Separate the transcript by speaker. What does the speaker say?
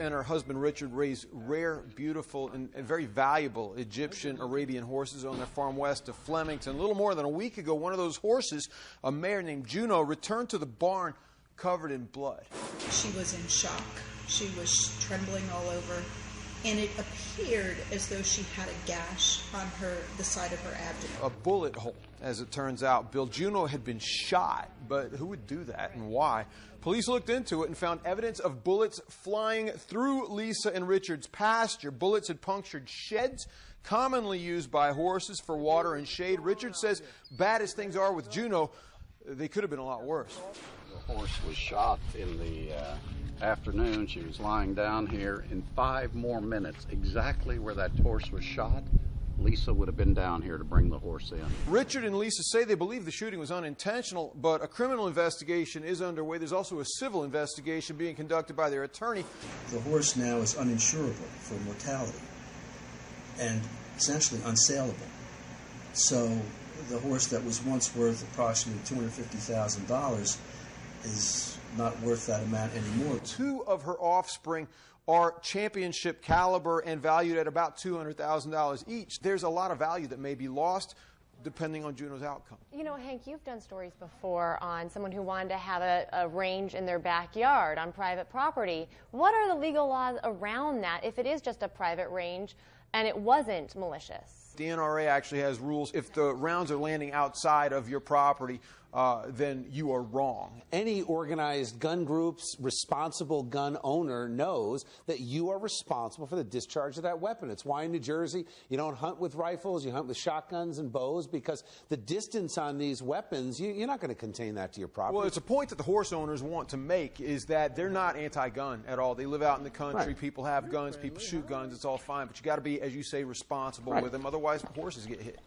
Speaker 1: And her husband Richard raised rare, beautiful, and very valuable Egyptian Arabian horses on their farm west of Flemington. A little more than a week ago, one of those horses, a mare named Juno, returned to the barn covered in blood.
Speaker 2: She was in shock. She was trembling all over, and it appeared as though she had a gash on the side of her abdomen.
Speaker 1: A bullet hole, as it turns out. Bill, Juno had been shot, but who would do that and why? Police looked into it and found evidence of bullets flying through Lisa and Richard's pasture. Bullets had punctured sheds commonly used by horses for water and shade. Richard says, bad as things are with Juno, they could have been a lot worse.
Speaker 3: The horse was shot in the afternoon. She was lying down here. In 5 more minutes, exactly where that horse was shot, Lisa would have been down here to bring the horse in.
Speaker 1: Richard and Lisa say they believe the shooting was unintentional, but a criminal investigation is underway. There's also a civil investigation being conducted by their attorney.
Speaker 4: The horse now is uninsurable for mortality and essentially unsaleable. So the horse that was once worth approximately $250,000 is not worth that amount anymore. 2 of her offspring are championship caliber and valued at about $200,000 each. There's a lot of value that may be lost depending on Juno's outcome.
Speaker 5: You know, Hank, you've done stories before on someone who wanted to have a range in their backyard on private property. What are the legal laws around that if it is just a private range and it wasn't malicious?
Speaker 1: The NRA actually has rules. If the rounds are landing outside of your property, then you are wrong.
Speaker 6: Any organized gun group's responsible gun owner knows that you are responsible for the discharge of that weapon. It's why in New Jersey you don't hunt with rifles, you hunt with shotguns and bows, because the distance on these weapons, you're not going to contain that to your property.
Speaker 1: Well, it's a point that the horse owners want to make, is that they're not anti-gun at all. They live out in the country. Right. People have guns. People shoot guns. It's all fine. But you got to be, as you say, responsible with them. Otherwise, horses get hit.